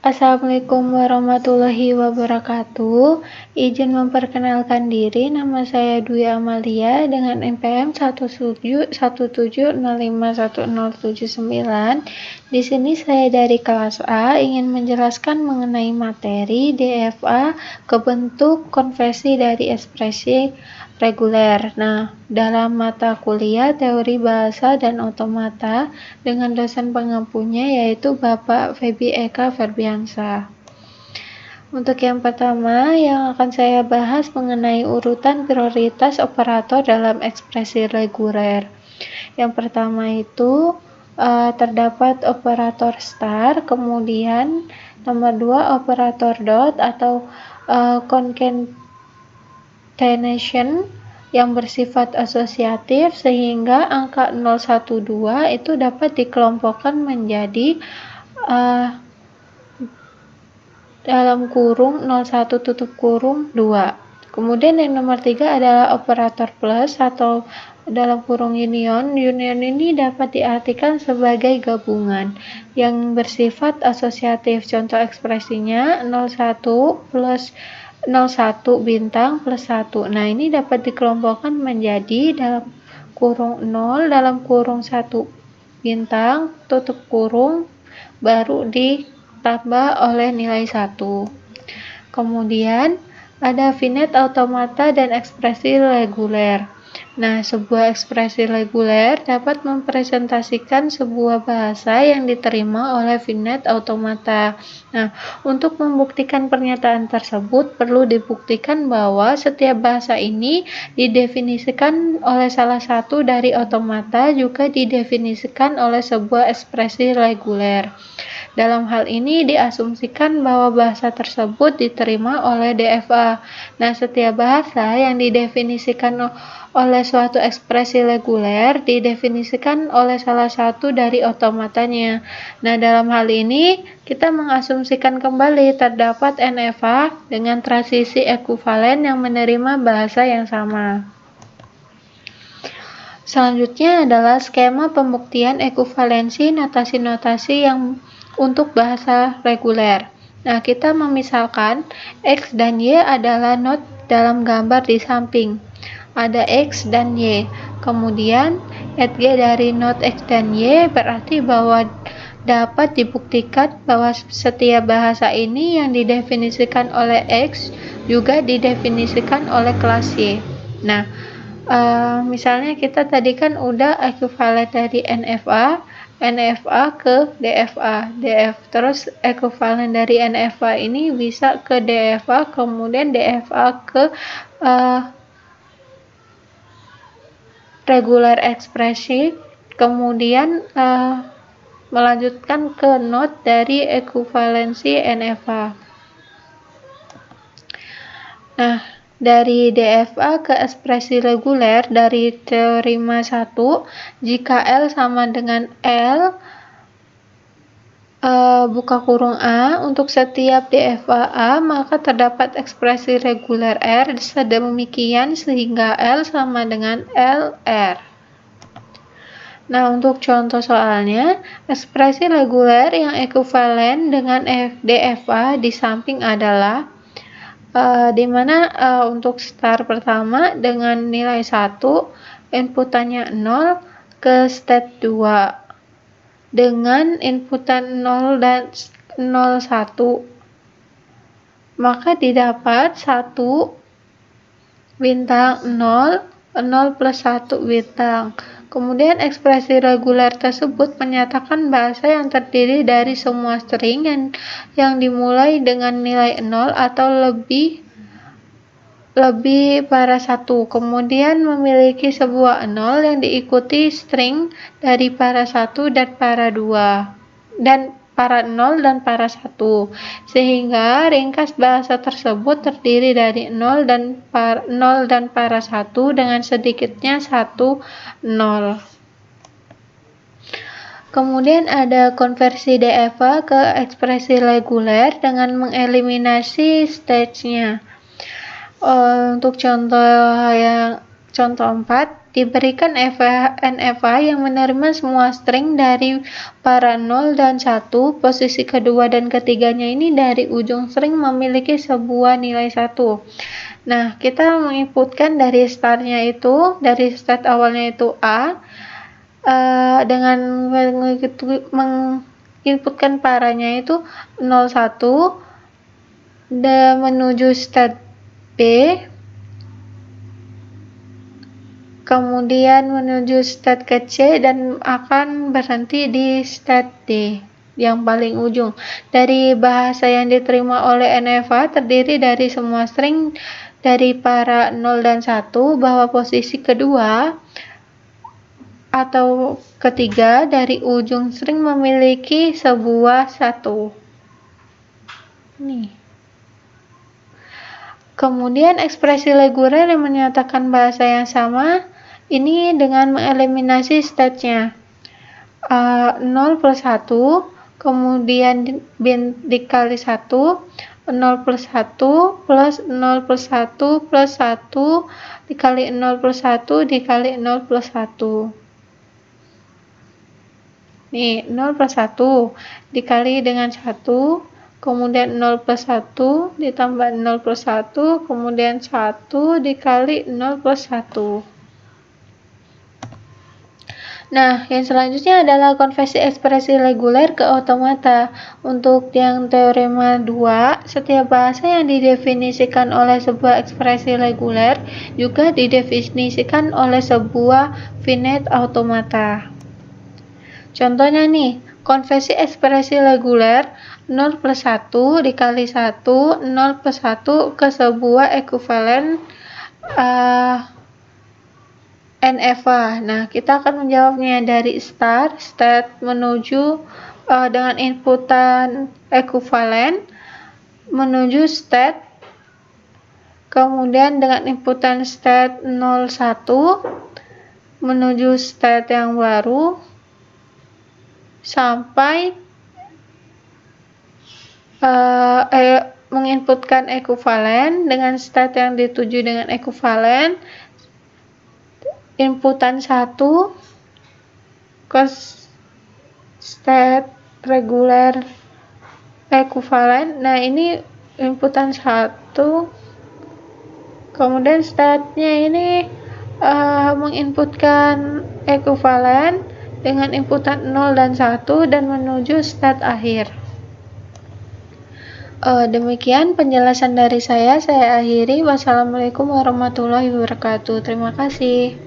Assalamualaikum warahmatullahi wabarakatuh. Izin memperkenalkan diri, nama saya Dwi Amalia dengan NPM 17170510079. Di sini saya dari kelas A ingin menjelaskan mengenai materi DFA kebentuk konversi dari ekspresi reguler. Nah, dalam mata kuliah teori bahasa dan otomata dengan dosen pengampunya yaitu Bapak Febi Eka Ferbiansyah. Untuk yang pertama yang akan saya bahas mengenai urutan prioritas operator dalam ekspresi reguler. Yang pertama itu terdapat operator star, kemudian nomor 2 operator dot atau concatenation yang bersifat asosiatif sehingga angka 012 itu dapat dikelompokkan menjadi dalam kurung 01 tutup kurung 2. Kemudian yang nomor 3 adalah operator plus atau dalam kurung union. Union ini dapat diartikan sebagai gabungan yang bersifat asosiatif. Contoh ekspresinya 01 plus 01 bintang plus 1. Nah, ini dapat dikelompokkan menjadi dalam kurung 0 dalam kurung 1 bintang tutup kurung baru ditambah oleh nilai 1. Kemudian ada finite automata dan ekspresi reguler. Nah, sebuah ekspresi reguler dapat mempresentasikan sebuah bahasa yang diterima oleh finite automata. Nah, untuk membuktikan pernyataan tersebut perlu dibuktikan bahwa setiap bahasa ini didefinisikan oleh salah satu dari otomata juga didefinisikan oleh sebuah ekspresi reguler. Dalam hal ini diasumsikan bahwa bahasa tersebut diterima oleh DFA. Nah, setiap bahasa yang didefinisikan oleh suatu ekspresi reguler didefinisikan oleh salah satu dari otomatanya. Nah, dalam hal ini kita mengasumsikan kembali terdapat NFA dengan transisi ekuivalen yang menerima bahasa yang sama. Selanjutnya adalah skema pembuktian ekuivalensi notasi-notasi yang untuk bahasa reguler. Nah, kita memisalkan X dan Y adalah not dalam gambar di samping. Ada X dan Y. Kemudian, G dari not X dan Y berarti bahwa dapat dibuktikan bahwa setiap bahasa ini yang didefinisikan oleh X juga didefinisikan oleh kelas Y. Nah, misalnya kita tadi kan udah ekuivalen dari NFA ke DFA, terus ekuivalen dari NFA ini bisa ke DFA, kemudian DFA ke regular ekspresi, kemudian melanjutkan ke not dari ekuivalensi NFA. Nah, dari DFA ke ekspresi reguler dari teorema 1, jika L sama dengan L buka kurung A untuk setiap DFA A, maka terdapat ekspresi reguler R sedemikian sehingga L sama dengan LR. Nah, untuk contoh soalnya, ekspresi reguler yang ekuivalen dengan DFA di samping adalah di mana untuk star pertama dengan nilai 1, inputannya 0 ke state 2 dengan inputan 0 dan 0, 1, maka didapat 1 bintang 0, 0 plus 1 bintang. Kemudian ekspresi reguler tersebut menyatakan bahasa yang terdiri dari semua string yang dimulai dengan nilai 0 atau lebih para 1, kemudian memiliki sebuah 0 yang diikuti string dari para 1 dan para 2 dan para 0 dan para 1, sehingga ringkas bahasa tersebut terdiri dari 0 dan para 1 dengan sedikitnya 1 0. Kemudian ada konversi DFA ke ekspresi reguler dengan mengeliminasi stage-nya. Untuk contoh contoh 4, diberikan NFA yang menerima semua string dari para 0 dan 1, posisi kedua dan ketiganya ini dari ujung string memiliki sebuah nilai 1. Nah, kita menginputkan dari startnya itu, dari start awalnya itu A, dengan menginputkan paranya itu 01 dan menuju start B, kemudian menuju start ke C dan akan berhenti di start D yang paling ujung. Dari bahasa yang diterima oleh NFA terdiri dari semua string dari para 0 dan 1 bahwa posisi kedua atau ketiga dari ujung string memiliki sebuah 1. Nih. Kemudian ekspresi reguler yang menyatakan bahasa yang sama ini dengan mengeliminasi state-nya 0 plus 1, kemudian dikali 1, 0 plus 1 plus 0 plus 1 plus 1 dikali 0 plus 1 dikali 0 plus 1. Nih, 0 plus 1 dikali dengan 1, kemudian 0 plus 1 ditambah 0 plus 1, kemudian 1 dikali 0 plus 1. Nah, yang selanjutnya adalah konversi ekspresi reguler ke otomata. Untuk yang teorema 2, setiap bahasa yang didefinisikan oleh sebuah ekspresi reguler juga didefinisikan oleh sebuah finite automata. Contohnya nih, konversi ekspresi reguler 0 plus 1 dikali 1, 0 plus 1 ke sebuah ekuivalen NFA. Nah, kita akan menjawabnya dari state menuju dengan inputan ekuivalen menuju state, kemudian dengan inputan state 01 menuju state yang baru sampai menginputkan ekuivalen dengan state yang dituju dengan ekuivalen inputan 1 ke state reguler ekuivalen. Nah, ini inputan 1, kemudian state-nya ini menginputkan ekuivalen dengan inputan 0 dan 1 dan menuju state akhir. Demikian penjelasan dari saya akhiri. Wassalamualaikum warahmatullahi wabarakatuh. Terima kasih.